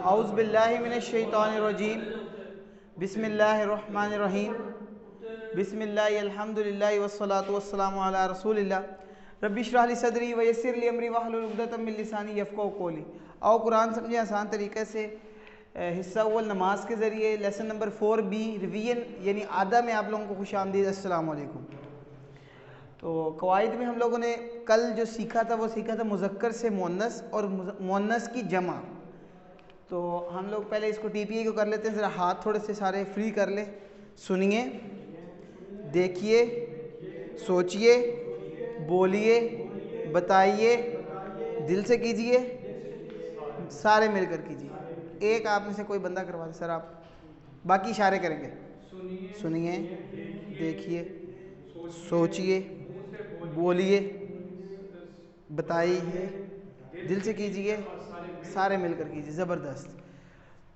औज़ु बिल्लाहि मिनश शैतानिर रजीम बिस्मिल्लाहिर रहमानिर रहीम बिस्मिल्लाहि अल्हम्दुलिल्लाहि वस्सलातु वस्सलामु अला रसूलिल्लाह रब्बि इश्रह ली सदरी व यस्सिर ली अमरी वहलुल उक़दतम मिन लिसानी यफ़क़हू क़ौली। आओ कुरान समझें आसान तरीके से। हिस्सा अव्वल नमाज के ज़रिए लेसन नंबर 4B रिवीजन यानी आधा में आप लोगों को खुशामदीद। अस्सलामु अलैकुम। तो कवाइद में हम लोगों ने कल जो सीखा था वो सीखा था मुज़क्कर से मुअन्नस और मुअन्नस की जमा। तो हम लोग पहले इसको TPA को कर लेते हैं। ज़रा हाथ थोड़े से सारे फ्री कर ले। सुनिए, देखिए, सोचिए, बोलिए, बताइए, दिल से कीजिए, सारे मिलकर कीजिए। एक आप में से कोई बंदा करवा दे सर। आप बाकी इशारे करेंगे। सुनिए, देखिए, सोचिए, बोलिए, बताइए, दिल से कीजिए, सारे मिलकर कीजिए। ज़बरदस्त।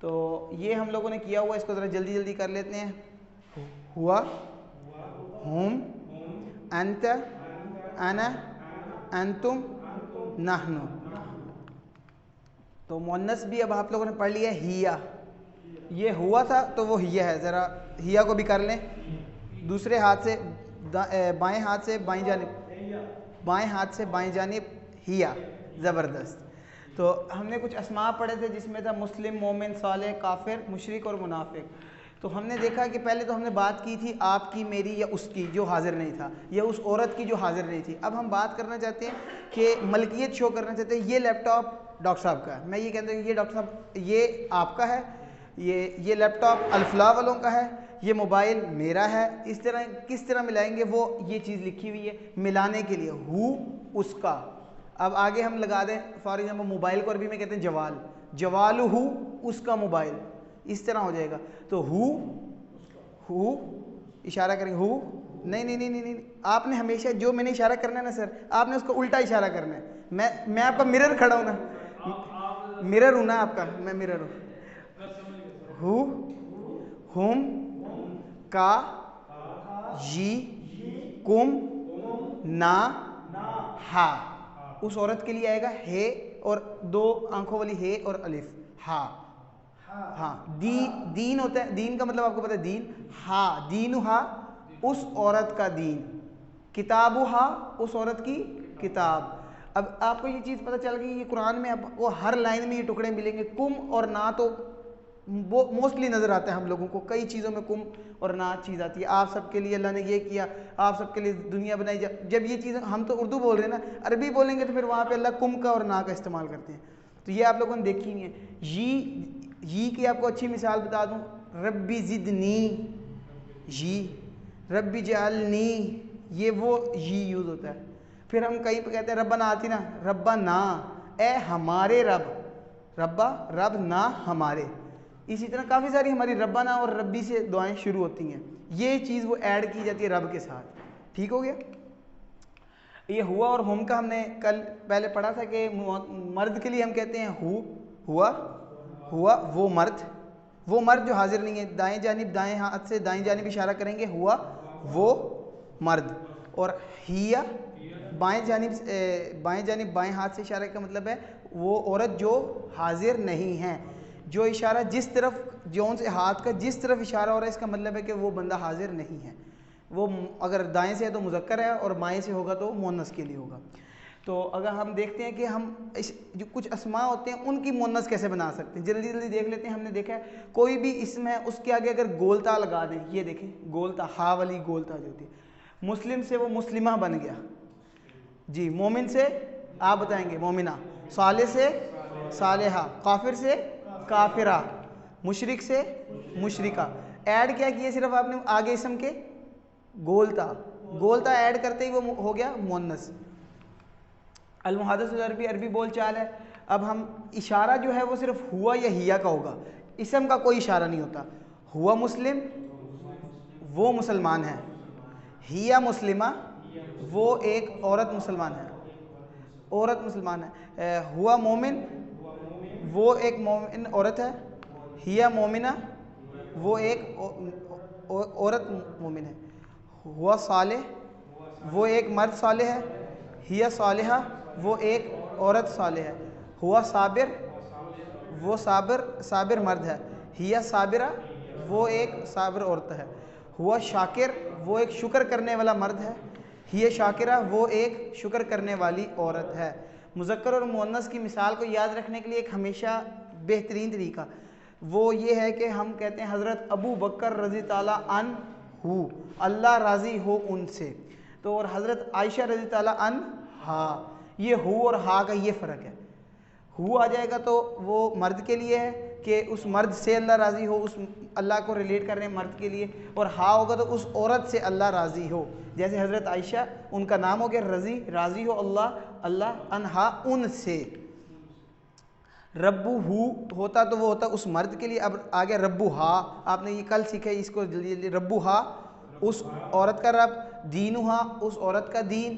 तो ये हम लोगों ने किया हुआ, इसको ज़रा जल्दी जल्दी कर लेते हैं। हुआ, हुम, अंत, अना, अंतुम, नहनु। तो मुअन्नस भी अब आप लोगों ने पढ़ लिया हिया। ये हुआ था तो वो हिया है। ज़रा हिया को भी कर लें। दूसरे हाथ से बाएं हाथ से बाएं जानिब, बाएं हाथ से बाएं जानिब हिया। ज़बरदस्त। तो हमने कुछ अस्मा पढ़े थे जिसमें था मुस्लिम, मोमिन, सालेह, काफिर, मुशरिक और मुनाफिक। तो हमने देखा कि पहले तो हमने बात की थी आपकी, मेरी या उसकी जो हाजिर नहीं था, या उस औरत की जो हाजिर नहीं थी। अब हम बात करना चाहते हैं कि मलकियत शो करना चाहते हैं। ये लैपटॉप डॉक्टर साहब का है। मैं ये कहता हूँ कि ये डॉक्टर साहब ये आपका है, ये लैपटॉप अल्फला वालों का है, ये मोबाइल मेरा है। इस तरह किस तरह मिलाएंगे, वो ये चीज़ लिखी हुई है मिलाने के लिए, हु उसका। अब आगे हम लगा दें फॉर एग्जाम्पल मोबाइल को अरबी में कहते हैं जवाल, जवालु हु उसका मोबाइल। इस तरह हो जाएगा। तो हु इशारा करेंगे, हु नहीं नहीं नहीं नहीं नहीं, आपने हमेशा जो मैंने इशारा करना है ना सर, आपने उसको उल्टा इशारा करना है। मैं आपका मिरर खड़ा हूँ ना, मिरर हूँ ना आपका, मैं मिरर हूँ। हु, हुम, का, जी, कुम, ना, हा। उस औरत के लिए आएगा हे और दो आंखों वाली हे और अलिफ, हा। हाँ, दीन होता है। दीन का मतलब आपको पता है, दीन। हा, दीनु हा उस औरत का दीन, किताबु हा उस औरत की किताब। अब आपको ये चीज़ पता चल गई, ये कुरान में आपको हर लाइन में ये टुकड़े मिलेंगे। कुम और ना तो वो मोस्टली नज़र आता है हम लोगों को, कई चीज़ों में कुम और ना चीज़ आती है। आप सबके लिए अल्लाह ने ये किया, आप सबके लिए दुनिया बनाई। जब ये चीज़, हम तो उर्दू बोल रहे हैं ना, अरबी बोलेंगे तो फिर वहाँ पे अल्लाह कुम का और ना का इस्तेमाल करते हैं। तो ये आप लोगों ने देखी नहीं है। ये की आपको अच्छी मिसाल बता दूँ, रब्बी ज़िदनी, ये रब्बी जअलनी, ये वो ये यूज़ होता है। फिर हम कहीं पे कहते हैं रब्बना आती ना, रब्बा ना, ए हमारे रब, रब्बा रब ना हमारे। इसी तरह काफ़ी सारी हमारी रब्बाना और रब्बी से दुआएं शुरू होती हैं। ये चीज़ वो ऐड की जाती है रब के साथ। ठीक हो गया। ये हुआ और हुम का हमने कल पहले पढ़ा था कि मर्द के लिए हम कहते हैं हुआ, वो मर्द जो हाजिर नहीं है। दाएं जानिब दाएं हाथ से दाएं जानिब इशारा करेंगे, हुआ वो मर्द। और हिया बाएं जानिब बाएं हाथ से इशारा का मतलब है वो औरत जो हाजिर नहीं है। जो इशारा जिस तरफ, जोन से हाथ का जिस तरफ इशारा हो रहा है, इसका मतलब है कि वो बंदा हाजिर नहीं है। वो अगर दाएं से है तो मुज़क्कर है और बाएं से होगा तो मुअन्नस के लिए होगा। तो अगर हम देखते हैं कि हम जो कुछ अस्मा होते हैं उनकी मुअन्नस कैसे बना सकते हैं, जल्दी जल्दी देख लेते हैं। हमने देखा है कोई भी इसम है, उसके आगे अगर गोलता लगा दें, ये देखें गोलता, हा वाली गोलता जो होती है। मुस्लिम से वो मुस्लिमा बन गया जी। मोमिन से आप बताएंगे मोमिना, साले से सालेहा, काफिर से काफिरा, मुशरिक से मुशरिका। ऐड क्या किया सिर्फ आपने आगे इसम के, गोलता ऐड करते ही वो हो गया मुअन्नस। अल मुहद्दिस अरबी, अरबी बोल चाल है। अब हम इशारा जो है वो सिर्फ हुआ या हिया का होगा, इसम का कोई इशारा नहीं होता। हुआ मुस्लिम, वो मुसलमान है। हिया मुस्लिमा, वो एक औरत मुसलमान है, औरत मुसलमान है। हुआ मोमिन, वो एक मोमिन औरत है। हिया मोमिना, वो एक औरत मोमिन है। हुआ साले, वो एक मर्द साले है। हिया सालेहा, वो एक औरत साले है। हुआ साबिर, वो साबिर साबिर मर्द है। हिया साबिरा वो एक साबिर औरत है। हुआ शाकिर वो एक शुक्र करने वाला मर्द है। हिया शाकिरा वो एक शुक्र करने वाली औरत है। मुज़क्कर और मुअन्नस की मिसाल को याद रखने के लिए एक हमेशा बेहतरीन तरीका वो ये है कि हम कहते हैं हज़रत अबू बकर रज़ी ताला अन्हु, अल्लाह राज़ी हो उनसे। तो और हज़रत आयशा रज़ी ताला अन्हा, ये हु और हा का ये फ़र्क है। हु आ जाएगा तो वो मर्द के लिए है कि उस मर्द से अल्लाह राज़ी हो, उस अल्लाह को रिलेट कर रहे हैं मर्द के लिए। और हा होगा तो उस औरत से अल्लाह राज़ी हो, जैसे हज़रत आयशा उनका नाम हो गया रज़ी, राज़ी हो अल्लाह, अल्लाह अन्हा उनसे। रब्बू हु होता तो वो होता उस मर्द के लिए। अब आ गया रब्बू हा, आपने ये कल सीखा है इसको जल्दी जल्दी। रब्बू हा उस औरत का रब, दीनु हा उस औरत का दीन,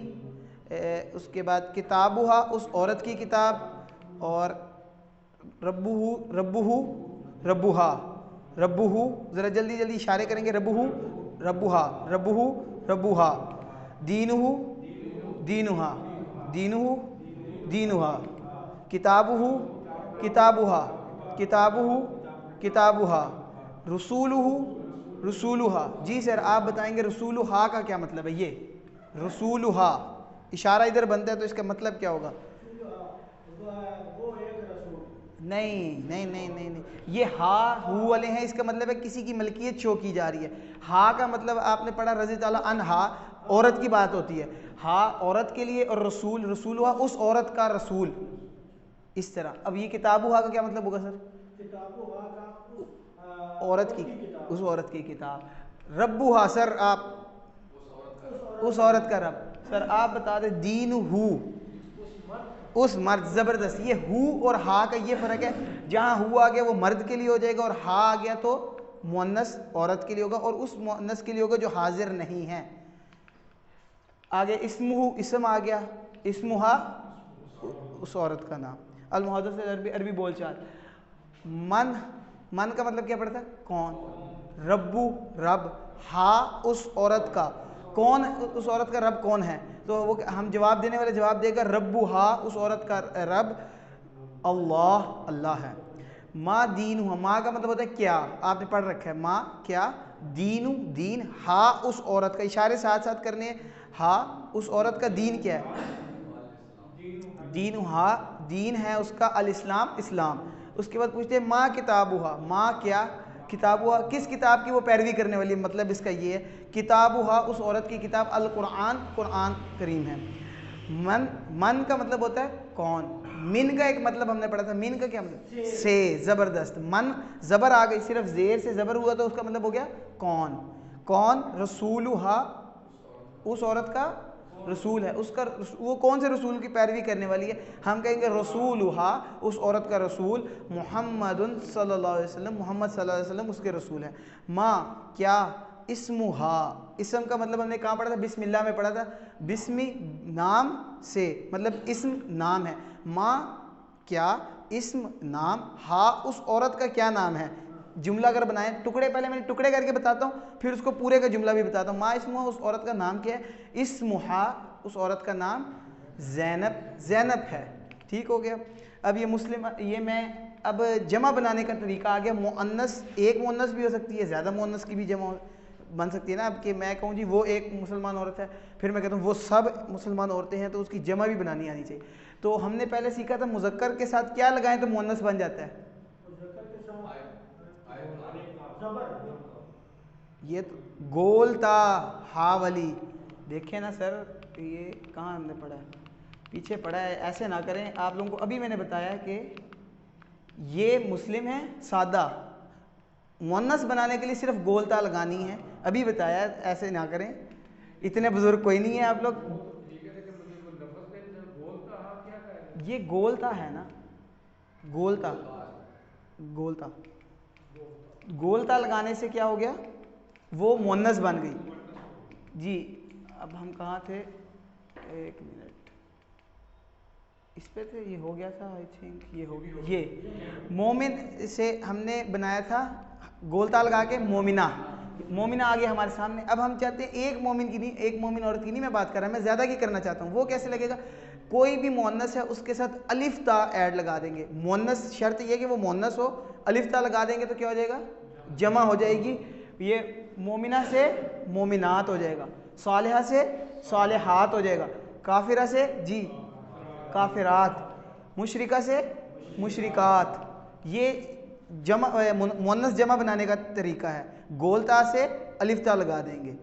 उसके बाद किताबु हा उस औरत की किताब, और रब्बू रब्बुहा रब्बुहु, ज़रा जल्दी जल्दी इशारे करेंगे। रब्बुहु रब्बुहा रब्बुहु रब्बुहा, दीनुहु दीनुहुहा दीनुहु दीनुहुहा, किताबुहु किताबुहा किताबुहु किताबुहा, रसूलुहु रसूलुहा। जी सर आप बताएंगे रसूलुहा का क्या मतलब है? ये रसूलुहा इशारा इधर बनता है तो इसका मतलब क्या होगा? नहीं नहीं नहीं नहीं नहीं, ये हा हु वाले हैं, इसका मतलब है किसी की मलकियत शो की जा रही है। हा का मतलब आपने पढ़ा रज़ी ताला अन्हा, औरत की बात होती है। हा औरत के लिए और रसूल रसूल हुआ उस औरत का रसूल, इस तरह। अब ये किताबु हा का क्या मतलब होगा सर? औरत की, उस औरत की किताब। रब्बु हा सर आप उस औरत का रब। सर आप बता दें दीन हु उस मर्द, ज़बरदस्त। ये हु और हा का ये फ़र्क है, जहाँ हु आ गया वो मर्द के लिए हो जाएगा और हा आ गया तो मुअन्नस औरत के लिए होगा, और उस मुअन्नस के लिए होगा जो हाजिर नहीं है। आगे इस्मुहु इसम आ गया, इस्मुहा उस औरत का नाम। अल मुहद्दिस अरबी अरबी बोलचाल। मन मन का मतलब क्या पड़ता है? कौन। रब्बू रब, हा उस औरत का, कौन उस औरत का रब कौन है? तो वो हम जवाब देने वाले जवाब देगा रब्बू हा उस औरत का रब अल्लाह अल्लाह है। माँ दीन हुआ, माँ का मतलब होता है क्या, आपने पढ़ रखा है। माँ क्या, दीनु दीन, हा उस औरत का, इशारे साथ साथ करने हैं। हा उस औरत का दीन क्या है? दीन हा दीन है उसका अल इस्लाम इस्लाम। उसके बाद पूछते हैं माँ किताबुहा, माँ क्या किताबुहा, किस किताब की वो पैरवी करने वाली है? मतलब इसका ये है किताबुहा उस औरत की किताब अल कुरान कुरान करीम है। मन मन का मतलब होता है कौन। मिन का एक मतलब हमने पढ़ा था, मिन का क्या मतलब? से, ज़बरदस्त। मन ज़बर आ गई, सिर्फ ज़ेर से ज़बर हुआ तो उसका मतलब हो गया कौन। कौन रसूलुहा उस औरत का रसूल है, उसका वो कौन से रसूल की पैरवी करने वाली है? हम कहेंगे रसूलुहा उस औरत का रसूल मुहम्मदुन सल्लल्लाहु अलैहि वसल्लम, मोहम्मद सल्लल्लाहु अलैहि वसल्लम उसके रसूल है। माँ क्या इस्मुहा, इसम का मतलब हमने कहाँ पढ़ा था? बिस्मिल्लाह में पढ़ा था। बिस्मी नाम से, मतलब इस्म नाम है। माँ क्या इस्म नाम, हा उस औरत का क्या नाम है? जुमला अगर बनाए टुकड़े, पहले मैंने टुकड़े करके बताता हूँ फिर उसको पूरे का जुमला भी बताता हूँ। माँ इस्मुहा उस औरत का नाम क्या है? इस्मुहा उस औरत का नाम ज़ैनब ज़ैनब है। ठीक हो गया। अब ये मुस्लिम, ये मैं अब जमा बनाने का तरीका आ गया। मुअन्नस, एक मुअन्नस भी हो सकती है, ज़्यादा मुअन्नस की भी जमा बन सकती है ना। अब कि मैं कहूँ जी वो एक मुसलमान औरत है, फिर मैं कहता हूँ वो सब मुसलमान औरतें हैं, तो उसकी जमा भी बनानी आनी चाहिए। तो हमने पहले सीखा था मुज़क्कर के साथ क्या लगाएं तो मुअन्नस बन जाता है? ये तो गोलता हा वाली, देखे ना सर, ये कहाँ हमने पढ़ा है? पीछे पढ़ा है। ऐसे ना करें, आप लोगों को अभी मैंने बताया कि ये मुस्लिम है सादा, मुअन्नस बनाने के लिए सिर्फ गोलता लगानी है, अभी बताया। ऐसे ना करें, इतने बुजुर्ग कोई नहीं है आप लोग। ये गोलता है ना, गोलता गोलता गोलता लगाने से क्या हो गया? वो मुअन्नस बन गई जी। अब हम कहाँ थे? एक मिनट, इस पे थे, ये हो गया था आई थिंक, ये हो गया। ये मोमिन से हमने बनाया था गोलता लगा के मोमिना, मोमिना आ गया हमारे सामने। अब हम चाहते हैं एक मोमिन की नहीं, एक मोमिन औरत की नहीं मैं बात कर रहा, मैं ज़्यादा की करना चाहता हूँ। वो कैसे लगेगा? कोई भी मुअन्नस है उसके साथ अलिफ ता ऐड लगा देंगे। मुअन्नस शर्त यह कि वो मुअन्नस हो, अलिफ ता लगा देंगे तो क्या हो जाएगा, जमा हो जाएगी। ये मोमिना से मोमिनात हो जाएगा, सालिहा से सालिहात हो जाएगा, काफिरा से जी काफिरात, मुशरिका से मुशरिकात। ये जमा मुअन्नस जमा बनाने का तरीका है। गोलता से अलिफ ता लगा देंगे,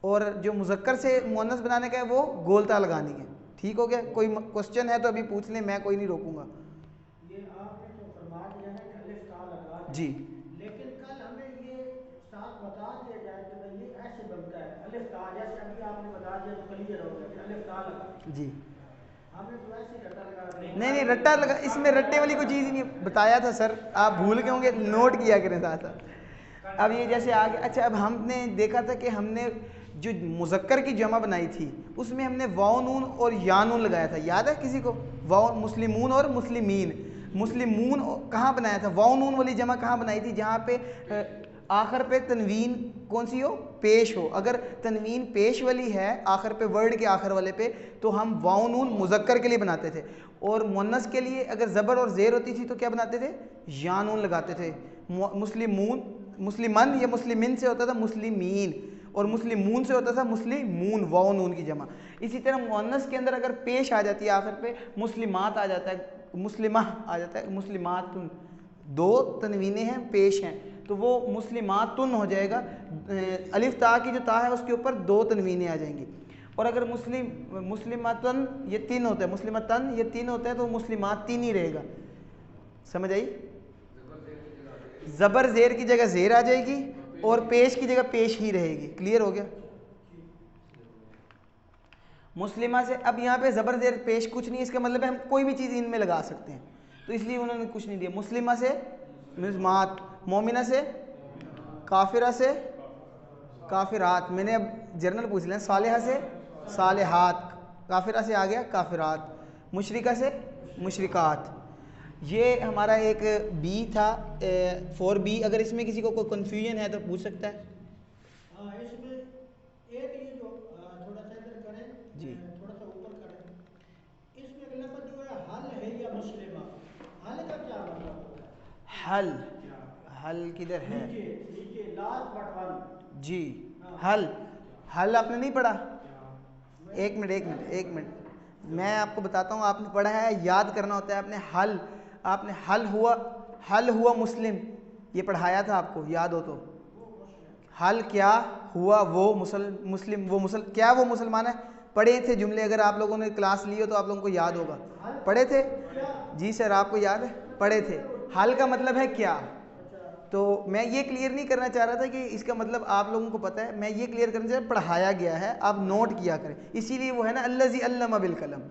और जो मुज़क्कर से मुअन्नस बनाने का है वो गोलता लगानी है। ठीक हो गया? कोई क्वेश्चन है तो अभी पूछ लें, मैं कोई नहीं रोकूंगा। ये आपने तो फरमा दिया ना कि अलिफ ता लगा दें, जी, लेकिन कल हमें ये साथ बता दिया जाए कि भाई ये ऐसे बनता है अलिफ ता, जैसे अभी आपने बता दिया तो क्लियर हो गया कि अलिफ ता लगा। जी। हमने तो ऐसे रट्टा लगा नहीं रट्टा लगा, इसमें रट्टे वाली कोई चीज़ ही नहीं बताया था सर, आप भूल गए होंगे, नोट किया करें साथ साथ। अब ये जैसे आगे, अच्छा अब हमने देखा था कि हमने जो मुज़क्कर की जमा बनाई थी उसमें हमने वाव नून और या नून लगाया था, याद है किसी को? वाव, मुस्लिमून और मुस्लिमीन। मुस्लिमून कहाँ बनाया था? वाव नून वाली जमा कहाँ बनाई थी? जहाँ पे आखिर पे तनवीन कौन सी हो, पेश हो। अगर तनवीन पेश वाली है आखिर पे, वर्ड के आखिर वाले पे, तो हम वाव नून मुज़क्कर के लिए बनाते थे, और मुन्नस के लिए अगर ज़बर और ज़ेर होती थी तो क्या बनाते थे, या नून लगाते थे। मुस्लिमून, मुस्लिमन या मुस्लिमिन से होता था मुस्लिमीन, और मुस्लिमून से होता था मुस्लिमून, वाव नून की जमा। इसी तरह मुअन्नस के अंदर अगर पेश आ जाती है आखिर पे, मुस्लिमात आ जाता है, मुस्लिमा आ जाता है, मुस्लिमातुन, दो तनवीनें हैं पेश हैं, तो वो मुस्लिमातुन हो जाएगा। अलिफ ता की जो ता है उसके ऊपर दो तनवीनें आ जाएंगी। और अगर मुस्लिमातन ये तीन होता है, मुस्लिमतन ये तीन होता है, तो मुस्लिमात तीन ही रहेगा। समझ आई? ज़बर ज़ेर की जगह ज़ेर आ जाएगी और पेश की जगह पेश ही रहेगी। क्लियर हो गया? मुस्लिमा से, अब यहाँ पे ज़बर ज़ेर पेश कुछ नहीं, इसका मतलब है हम कोई भी चीज़ इनमें लगा सकते हैं, तो इसलिए उन्होंने कुछ नहीं दिया। मुस्लिमा से मुस्लिमात, मोमिना से काफिरा से काफिरात, मैंने अब जर्नल पूछ लिया, सालिहा से सालिहात, काफिरा से आ गया काफिरात, मुशरिका से मुशरिकात। ये हमारा एक बी था, 4B। अगर इसमें किसी को कोई कन्फ्यूजन है तो पूछ सकता है। हाँ, इसमें एक ये जो थोड़ा सा इधर करें जी, थोड़ा सा ऊपर करें, इसमें एक लफ्ज़ जो है हल है या मुस्लिमा, हल का क्या मतलब होता है? हल, हल किधर है? नीचे नीचे लास्ट बट वन। जी, हाँ। हल, हल आपने नहीं पढ़ा? एक मिनट, मैं आपको बताता हूँ, आपने पढ़ा है, याद करना होता है आपने। हल, आपने हल हुआ मुस्लिम, ये पढ़ाया था आपको, याद हो तो। हल क्या हुआ वो मुस्लिम, वो क्या वो मुसलमान है? पढ़े थे जुमले, अगर आप लोगों ने क्लास ली हो तो आप लोगों को याद होगा। पढ़े थे? जी सर, आपको याद है? पढ़े थे। हल का मतलब है क्या? तो मैं ये क्लियर नहीं करना चाह रहा था कि इसका मतलब आप लोगों को पता है, मैं ये क्लियर करना चाह रहा, पढ़ाया गया है, आप नोट किया करें। इसीलिए वो है ना अल्लज़ी अल्लमा बिल कलम,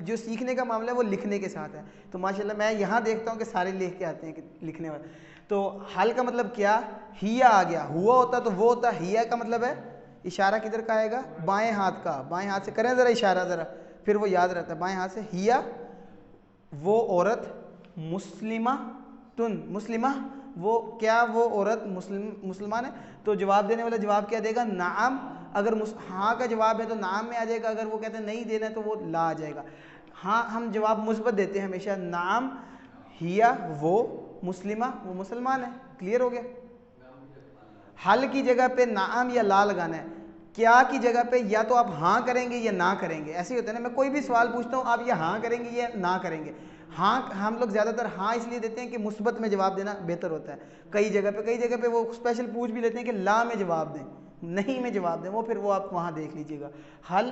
जो सीखने का मामला है वो लिखने के साथ है। तो माशाल्लाह मैं यहाँ देखता हूँ कि सारे लिख के आते हैं कि लिखने वाले। तो हल का मतलब क्या? हिया आ गया, हुआ होता तो वो होता, हिया का मतलब है, इशारा किधर का आएगा? बाएँ हाथ का। बाएँ हाथ से करें ज़रा इशारा, ज़रा फिर वो याद रहता है। बाएँ हाथ से, हिया वो औरत, मुस्लिमा तुन, मुस्लिमा वो क्या, वो औरत मुसलमान है। तो जवाब देने वाला जवाब क्या देगा? नाम। अगर हाँ का जवाब है तो नाम में आ जाएगा, अगर वो कहते हैं नहीं देना है तो वो ला आ जाएगा। हाँ, हम जवाब मुस्बत देते हैं हमेशा, नाम हिया वो मुस्लिमा वो मुसलमान है। क्लियर हो गया? हल की जगह पे नाम या ला लगाना है, क्या की जगह पे या तो आप हाँ करेंगे या ना करेंगे। ऐसे ही होता है ना, मैं कोई भी सवाल पूछता हूँ आप या हाँ करेंगे या ना करेंगे। हाँ, हम लोग ज़्यादातर हाँ इसलिए देते हैं कि मुस्बत में जवाब देना बेहतर होता है। कई जगह पे वो स्पेशल पूछ भी लेते हैं कि ला में जवाब दें, नहीं में जवाब दें, वो फिर वो आप वहाँ देख लीजिएगा। हल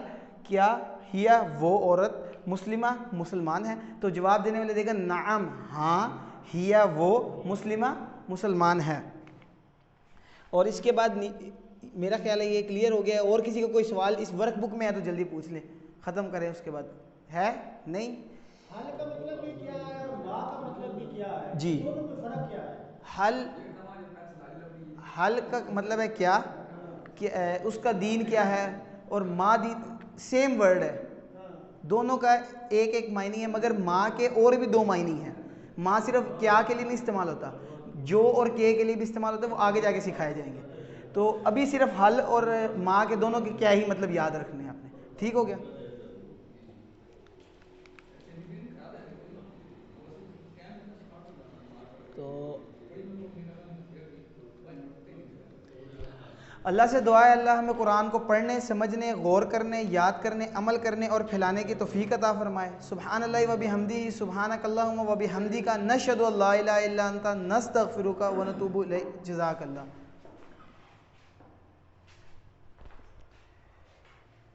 क्या हिया वो औरत, मुस्लिमा मुसलमान है, तो जवाब देने वाले देगा नाम हाँ, हिया वो मुस्लिमा मुसलमान है। और इसके बाद मेरा ख्याल है ये क्लियर हो गया है। और किसी का कोई सवाल इस वर्कबुक में है तो जल्दी पूछ लें, ख़त्म करें उसके बाद। है नहीं? हल का मतलब भी क्या है और ला का मतलब भी क्या है, जी, दोनों में फ़र्क क्या है? हल का मतलब है क्या कि उसका दीन क्या है, और माँ दीन सेम वर्ड है, दोनों का एक एक मायनी है, मगर माँ के और भी दो मायनी है। माँ सिर्फ क्या के लिए नहीं इस्तेमाल होता, जो और के लिए भी इस्तेमाल होता है, वो आगे जाके सिखाए जाएंगे। तो अभी सिर्फ हल और माँ के दोनों के क्या ही मतलब याद रखने हैं आपने। ठीक हो गया? तो अल्लाह से दुआ है अल्लाह हमें कुरान को पढ़ने, समझने, गौर करने, याद करने, अमल करने और फैलाने की तौफीक अता फरमाए। सुब्हानल्लाहि व बिहम्दिही, सुब्हानकल्लाहुम्मा व बिहम्दिका, नशहदु अल्ला इलाहा इल्ला अंता, नस्तगफिरुका व नतूबु इलैक। जज़ाकल्लाह।